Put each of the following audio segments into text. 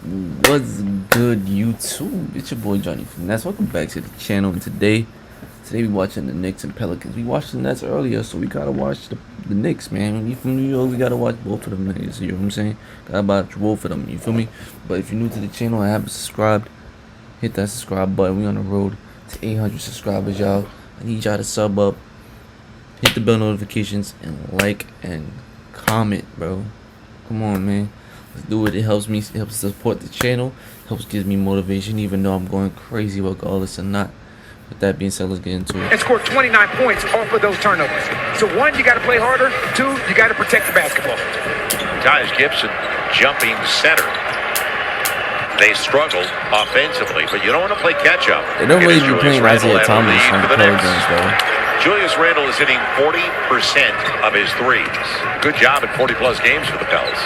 What's good, YouTube? It's your boy Johnny Finesse. Welcome back to the channel. And today we watching the Knicks and Pelicans. We watched the Nets earlier, so we gotta watch the Knicks, man. You from New York, we gotta watch both of them. Man. You know what I'm saying? Gotta watch both of them. You feel me? But if you're new to the channel and haven't subscribed, hit that subscribe button. We on the road to 800 subscribers, y'all. I need y'all to sub up, hit the bell notifications, and like and comment, bro. Come on, man. Let's do it. It helps me. It helps support the channel. Helps gives me motivation, even though I'm going crazy regardless or not. With that being said, let's get into it. And scored 29 points off of those turnovers. So one, you got to play harder. Two, you got to protect the basketball. Taj Gibson jumping center. They struggle offensively, but you don't want to play catch up. They don't really be playing Isaiah Thomas on the Pelicans, though. Julius Randle is hitting 40% of his threes. Good job in 40-plus games for the Pels.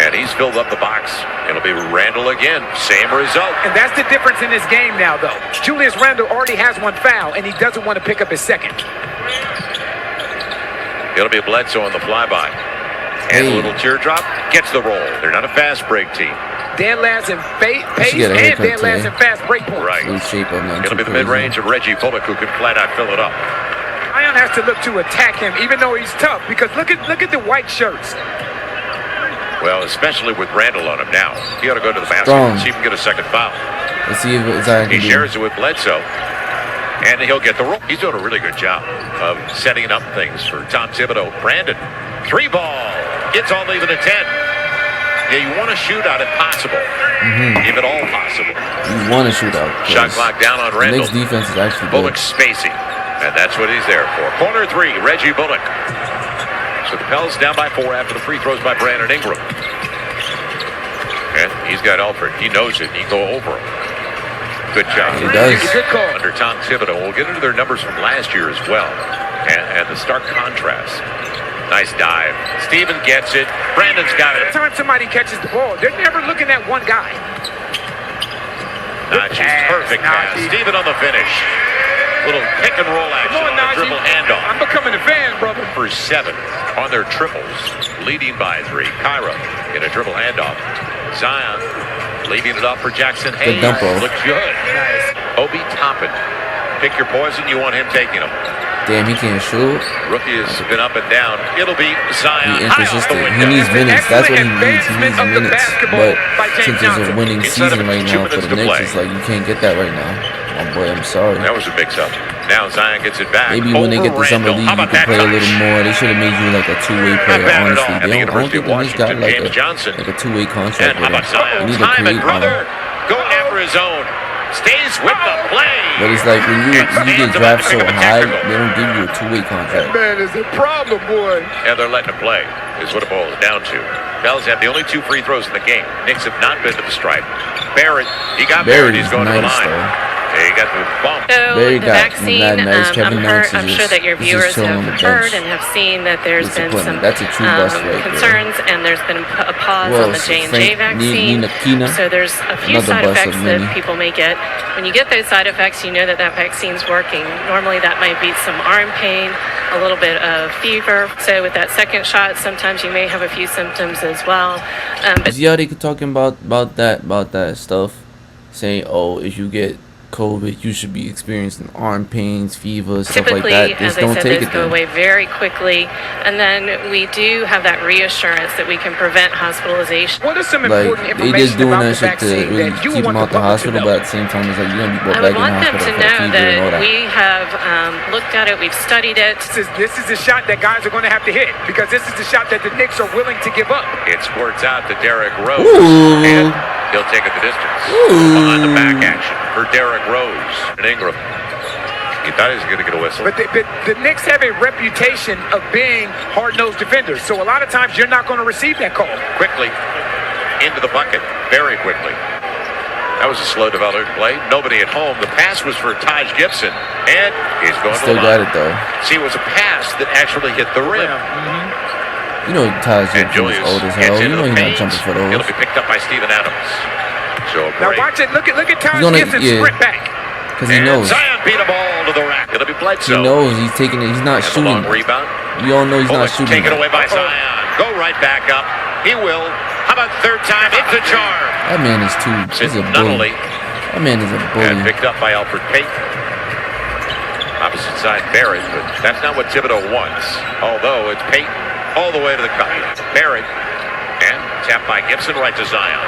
And he's filled up the box. It'll be Randle again. Same result. And that's the difference in this game now, though. Julius Randle already has one foul, and he doesn't want to pick up his second. It'll be Bledsoe on the flyby. And a little teardrop gets the roll. They're not a fast break team. Dan Laz in pace and Dan Laz in fast break points. Right. It'll be the mid-range of Reggie Bullock who can flat out fill it up. Zion has to look to attack him, even though he's tough, because look at the white shirts. Well, especially with Randle on him now. He ought to go to the basket and see if he can get a second foul. Let's see if Zion can He shares it with Bledsoe. And he'll get the roll. He's doing a really good job of setting up things for Tom Thibodeau. Brandon, 3-ball. It's all even at 10. Yeah, you want to shoot out if possible. If at all possible. You want to shoot out. Shot clock down on Randle. The Knicks defense is actually Bullock spacing. And that's what he's there for. Corner three, Reggie Bullock. So the Pels down by 4 after the free throws by Brandon Ingram. And he's got Alfred. He knows it. He can go over him. Good job. He does. Good call. Under Tom Thibodeau. We'll get into their numbers from last year as well. And the stark contrast. Nice dive. Steven gets it. Brandon's got it. Every time somebody catches the ball, they're never looking at one guy. Najee, perfect pass. Steven on the finish. Little pick and roll action on a dribble handoff. I'm becoming a fan, brother. For 7 on their triples, leading by 3. Kyra in a dribble handoff. Zion leaving it up for Jackson Hayes. Good dump off. Looks good. Nice. Obi Toppin. Pick your poison. You want him taking them. Damn, he can't shoot. Rookie has been up and down. It'll be Zion. He inconsistent. He needs minutes. That's what he needs. He needs minutes. But since it's a winning season right now for the Knicks, it's like you can't get that right now. Oh boy, I'm sorry. That was a mix-up. Now Zion gets it back. Maybe when they get to summer league, you can play a little more. They should have made you like a two-way player. Honestly, I don't think the Knicks got like a two-way contract with him. You need to create one. Going after his own. Stays with the play. But it's like when you get drafted so high, they don't give you a two-way contract. Man, it's a problem, boy. And they're letting him play, is what it boils down to. Pels have the only 2 free throws in the game. Knicks have not been to the stripe. Barrett, he got Barrett. He's going to the line. He got the bump. So Barry the vaccine, I'm sure that your viewers have heard and have seen that there's been some concerns, and there's been a pause on the J&J vaccine. So there's a few side effects that people may get. When you get those side effects, you know that that vaccine's working. Normally that might be some arm pain, a little bit of fever. So with that second shot, sometimes you may have a few symptoms as well. See how they could talking about that stuff, saying, oh, if you get COVID, you should be experiencing arm pains, fever, stuff like that. As I said, those go away very quickly, and then we do have that reassurance that we can prevent hospitalization. What are some important information they just doing about that shit to really keep them out the hospital, but at the same time, it's like you're gonna be brought back in the hospital for fever and all that. We have looked at it, we've studied it. This is the shot that guys are going to have to hit, because this is the shot that the Knicks are willing to give up. It squirts out to Derrick Rose. Ooh. And he'll take it the distance. Behind the back action for Derrick Rose and Ingram. He thought he was going to get a whistle. But the Knicks have a reputation of being hard-nosed defenders, so a lot of times you're not going to receive that call. Quickly into the bucket, very quickly. That was a slow developed play. Nobody at home. The pass was for Taj Gibson, and he's going to the line. Still got it though. See, it was a pass that actually hit the rim. You know Taj Gibson is old as hell. You know he's not jumping for those. It'll be picked up by Steven Adams. So now watch it. Look at Taj Gibson sprint back. Because he knows. Zion beat a ball to the rack. It'll be Bledsoe. He knows he's taking it. He's not shooting. Long rebound. You all know he's not shooting. Taken away by Zion. Go right back up. He will. How about third time? It's a charm. That man is too. He's a bully. That man is a bully. And picked up by Alfred Payton. Opposite side Barrett, but that's not what Thibodeau wants. Although it's Payton all the way to the cup. Barrett, and tapped by Gibson right to Zion.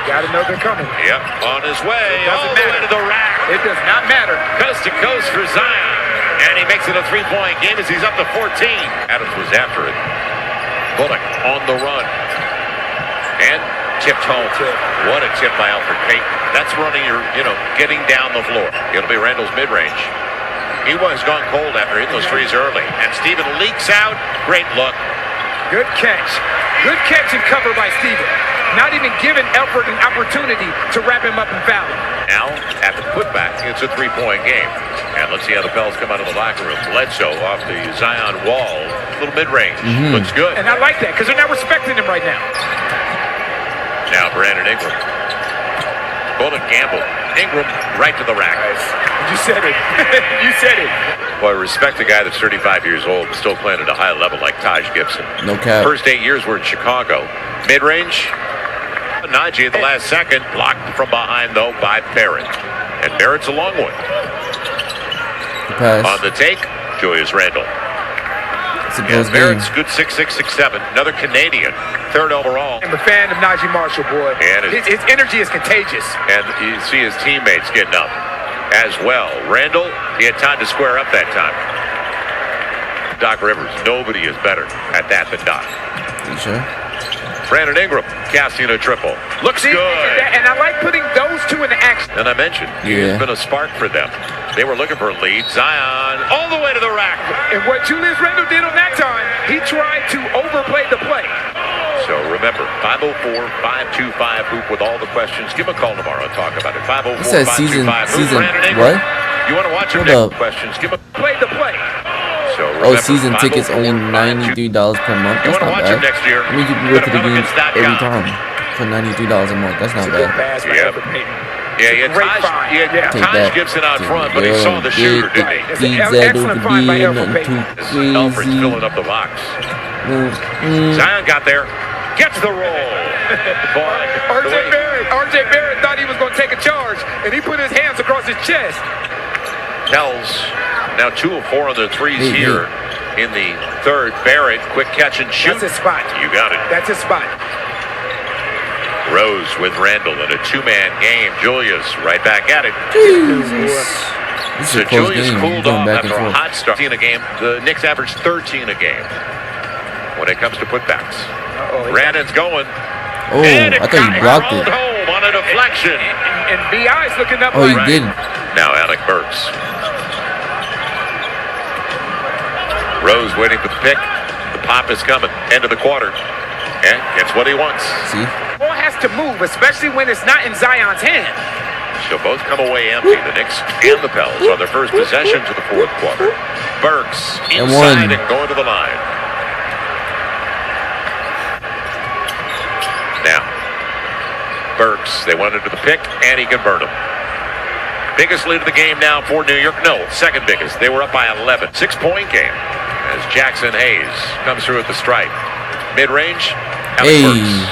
Got to know they're coming. Yep, on his way, all the way to the rack. It does not matter. Coast to coast for Zion. And he makes it a three-point game as he's up to 14. Adams was after it. Bullock on the run. And tipped home. What a tip by Alfred Payton. That's running your, getting down the floor. It'll be Randall's mid-range. He was gone cold after hitting those threes early. And Steven leaks out. Great look. Good catch. Good catch and cover by Steven. Not even giving Elford an opportunity to wrap him up and foul him. Now, at the putback, it's a three-point game. And let's see how the Pels come out of the locker room. Bledsoe off the Zion wall. Little mid-range. Looks good. And I like that because they're not respecting him right now. Now, Brandon Ingram. Bullock gamble. Ingram right to the rack. You said it. You said it. Boy, respect a guy that's 35 years old and still playing at a high level like Taj Gibson. No cap. First 8 years were in Chicago. Mid-range. Najee at the last second. Blocked from behind, though, by Barrett. And Barrett's a long one. Pass. On the take, Julius Randle. Barrett's good 6'6", 6'7". Another Canadian. Third overall. I'm a fan of Najee Marshall, boy. And his energy is contagious. And you see his teammates getting up as well. Randle, he had time to square up that time. Doc Rivers, nobody is better at that than Doc. You sure? Brandon Ingram casting a triple. Looks good. And I like putting those two into action. And I mentioned, he's been a spark for them. They were looking for a lead. Zion all the way to the rack. And what Julius Randle did on that time, he tried to overplay the play. So remember, 504-525 Hoop with all the questions. Give him a call tomorrow and talk about it. 504-525 Hoop. Brandon Ingram. What? You want to watch your next questions? Give him play the play. So remember, season tickets only $93 per month. That's not bad. Next year, I mean, you can go to the games every time for $93 a month. That's not bad. Taj Gibson out front, but he saw the shooter, didn't he? Excellent find by Elford Payton. Elford's filling up the box. Zion got there. Gets the roll. RJ Barrett thought he was going to take a charge, and he put his hands across his chest. Pels now 2 of 4 on their threes here in the third. Barrett, quick catch and shoot. That's his spot. You got it. That's his spot. Rose with Randall in a two-man game. Julius right back at it. Jesus. So Julius cooled off after a hot start in a game. The Knicks averaged 13 a game when it comes to putbacks. Brandon's going. Oh, I thought he blocked it. Home on a deflection. And B.I.'s looking up. Oh, he did. Now Alec Burks. Rose waiting for the pick. The pop is coming. End of the quarter. And gets what he wants. See? Ball has to move, especially when it's not in Zion's hand. She'll both come away empty. The Knicks and the Pels on their first possession to the fourth quarter. Burks inside and going to the line. Now, Burks, they went into the pick, and he can burn them. Biggest lead of the game now for New York. No, second biggest. They were up by 11. 6-point game as Jackson Hayes comes through at the stripe. Mid-range, Burks.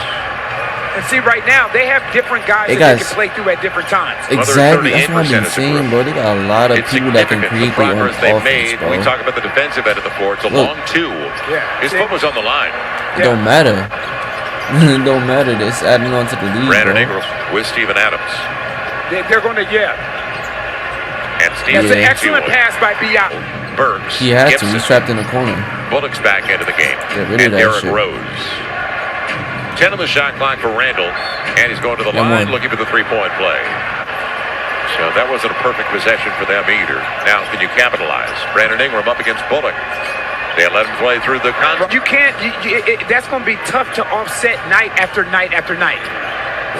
And see, right now, they have different guys that they can play through at different times. Exactly. That's what I've been saying, bro. They got a lot of people that can create their own offense, bro. We talk about the defensive end of the floor. It's a long two. His foot was on the line. It don't matter. It don't matter. It's adding on to the lead, Brandon Ingram with Steven Adams. They're going to, And Steven That's an excellent pass by B.I. Burks. He had to. He's trapped in the corner. Bullock's back into the game. Get rid of that Derrick shit. Rose. 10 on the shot clock for Randall. And he's going to the line looking for the three-point play. So that wasn't a perfect possession for them either. Now, can you capitalize? Brandon Ingram up against Bullock. They let him play through the contract. You can't. That's going to be tough to offset night after night after night.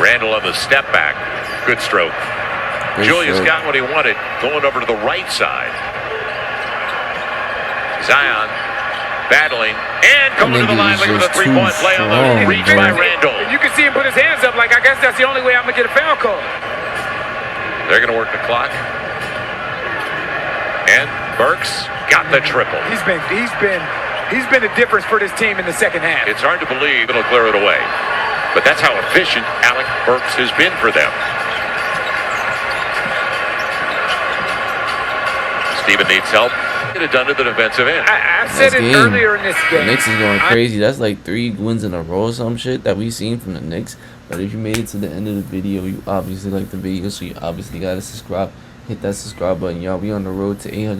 Randall on the step back. Good stroke. Julius got what he wanted, going over to the right side. Zion battling and coming to the line looking for the three-point play on the reach by Randall. You can see him put his hands up like, I guess that's the only way I'm going to get a foul call. They're going to work the clock. And Burks got the triple. He's been a difference for this team in the second half. It's hard to believe it'll clear it away. But that's how efficient Alec Burks has been for them. Steven needs help. Get it done to the defensive end. I said it earlier in this game. The Knicks is going crazy. That's like 3 wins in a row or some shit that we've seen from the Knicks. But if you made it to the end of the video, you obviously like the video, so you obviously gotta subscribe. Hit that subscribe button, y'all. We on the road to 800.